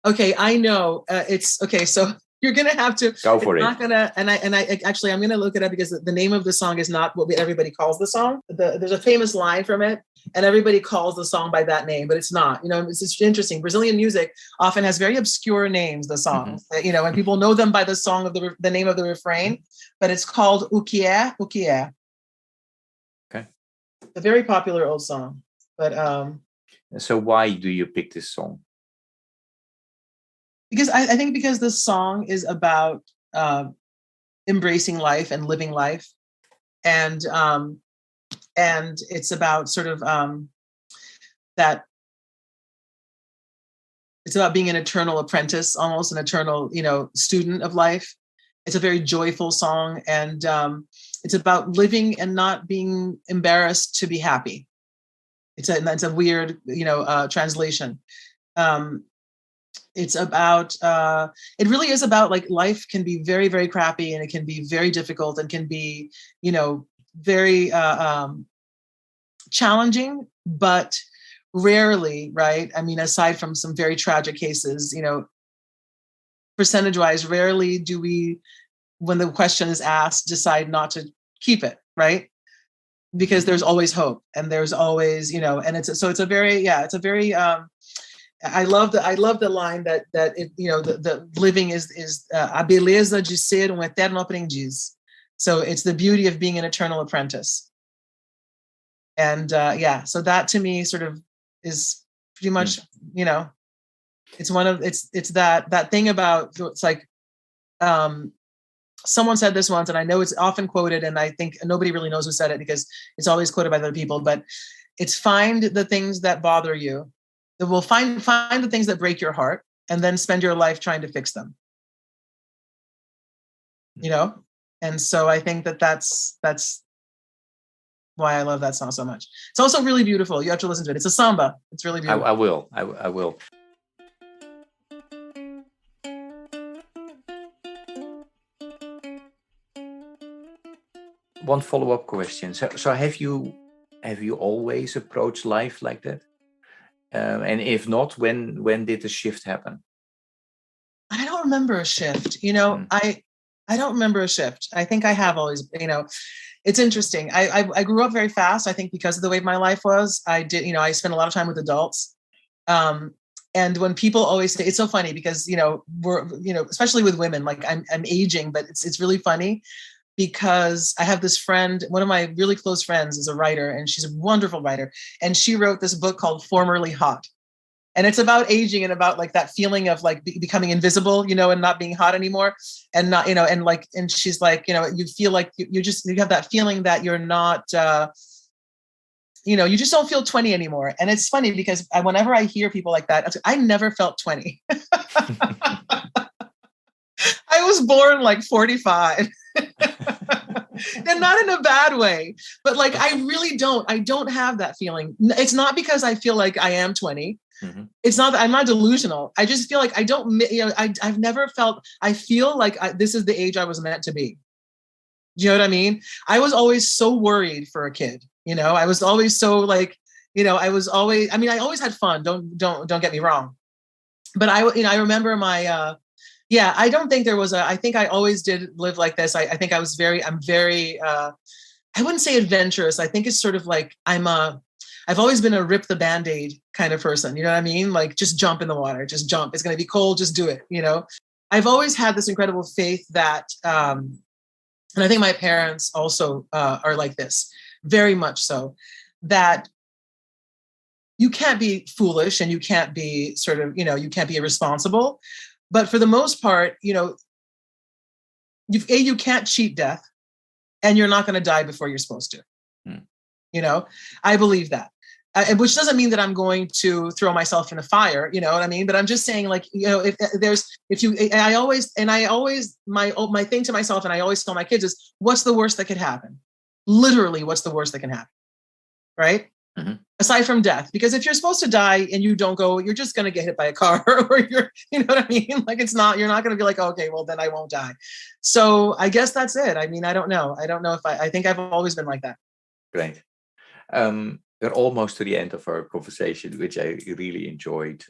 S1: okay, I know. It's okay. So you're gonna have to
S3: go for it.
S1: Not gonna, and I actually I'm gonna look it up because the name of the song is not what everybody calls the song. There's a famous line from it, and everybody calls the song by that name, but it's not. It's just interesting. Brazilian music often has very obscure names. The songs, and people know them by the song of the name of the refrain, but it's called "O Que É, O Que É."
S3: Okay,
S1: a very popular old song, but
S3: So why do you pick this song?
S1: Because I think because this song is about embracing life and living life. And And it's about sort of that. It's about being an eternal apprentice, almost an eternal, student of life. It's a very joyful song, and it's about living and not being embarrassed to be happy. It's a weird, translation. It's about, it really is about like life can be very, very crappy, and it can be very difficult, and can be, very challenging, but rarely, right? I mean, aside from some very tragic cases, percentage-wise, rarely do we, when the question is asked, decide not to keep it, right? Because there's always hope, and there's always, and it's a very, I love the line that it, the living is a beleza de ser eterno aprendiz. So it's the beauty of being an eternal apprentice. And so that to me sort of is pretty much, it's one of, it's that thing about, it's like, someone said this once, and I know it's often quoted, and I think nobody really knows who said it because it's always quoted by other people, but it's find the things that bother you. That will find the things that break your heart, and then spend your life trying to fix them. And so I think that's why I love that song so much. It's also really beautiful. You have to listen to it. It's a samba. It's really beautiful.
S3: I will. I will. One follow-up question. So have you always approached life like that? And if not, when did the shift happen?
S1: I don't remember a shift. I don't remember a shift. I think I have always, it's interesting. I grew up very fast. I think because of the way my life was, I I spent a lot of time with adults. And when people always say, it's so funny because, we're, especially with women, like I'm aging, but it's really funny because I have this friend, one of my really close friends is a writer, and she's a wonderful writer. And she wrote this book called Formerly Hot. And it's about aging and about like that feeling of like becoming invisible, and not being hot anymore. And not, and she's like, you feel like you have that feeling that you're not, you just don't feel 20 anymore. And it's funny because whenever I hear people like that, I never felt 20. I was born like 45. And not in a bad way, but like I don't have that feeling. It's not because I feel like I am 20. Mm-hmm. It's not that I'm not delusional. I just feel like I don't, I've never felt, I feel like this is the age I was meant to be. Do you know what I mean? I was always so worried for a kid. I was always so like, I always had fun. Don't get me wrong. But I remember my, I don't think there was I think I always did live like this. I think I'm very, I wouldn't say adventurous. I think it's sort of like I've always been a rip the Band-Aid kind of person. You know what I mean? Like just jump in the water, just jump. It's going to be cold. Just do it. I've always had this incredible faith that, and I think my parents also are like this, very much so, that you can't be foolish and you can't be sort of, you can't be irresponsible. But for the most part, you can't cheat death, and you're not going to die before you're supposed to. I believe that, which doesn't mean that I'm going to throw myself in a fire. You know what I mean? But I'm just saying, like, my thing to myself, and I always tell my kids is, what's the worst that could happen? Literally, what's the worst that can happen? Right? Mm-hmm. Aside from death, because if you're supposed to die and you don't go, you're just going to get hit by a car, or you know what I mean? Like, you're not going to be like, okay, well then I won't die. So I guess that's it. I mean, I don't know if I think I've always been like that.
S3: Great. We're almost to the end of our conversation, which I really enjoyed.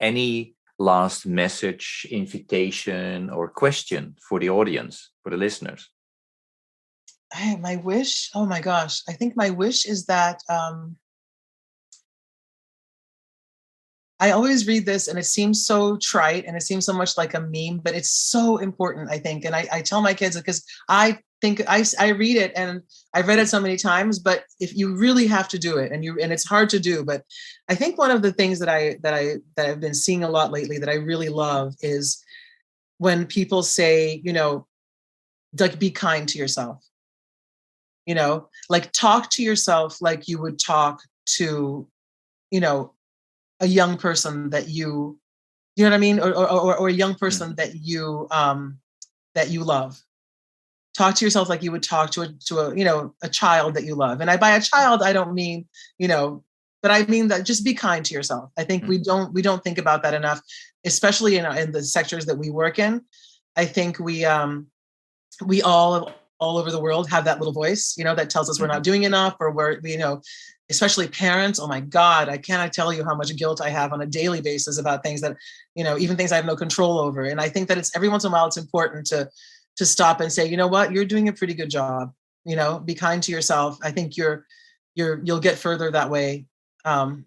S3: Any last message, invitation, or question for the audience, for the listeners?
S1: My wish, oh my gosh, I think my wish is that I always read this and it seems so trite and it seems so much like a meme, but it's so important, I think. And I tell my kids, because I think I read it and I've read it so many times, but if you really have to do it and it's hard to do, but I think one of the things that I've been seeing a lot lately that I really love is when people say, like, be kind to yourself. like talk to yourself like you would talk to, a young person that you know what I mean? Or a young person that you love. Talk to yourself like you would talk to a child that you love. And by a child, I don't mean, but I mean that just be kind to yourself. I think we don't think about that enough, especially in the sectors that we work in. I think we all over the world have that little voice, that tells us we're not doing enough, or especially parents. Oh my God, I cannot tell you how much guilt I have on a daily basis about things that, even things I have no control over. And I think that it's every once in a while, it's important to stop and say, you know what, you're doing a pretty good job. Be kind to yourself. I think you'll get further that way. And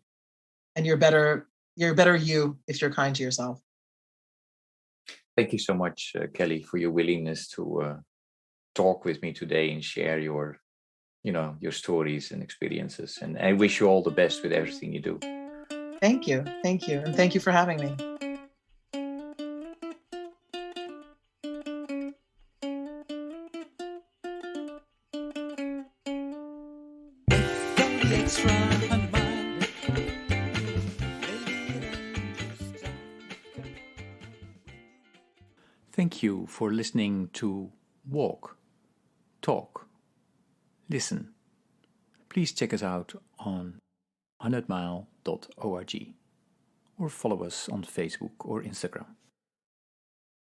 S1: you're better you if you're kind to yourself.
S3: Thank you so much, Kely, for your willingness to talk with me today and share your stories and experiences. And I wish you all the best with everything you do.
S1: Thank you. And thank you for having me.
S2: Thank you for listening to Walk, Talk, Listen. Please check us out on 100mile.org or follow us on Facebook or Instagram.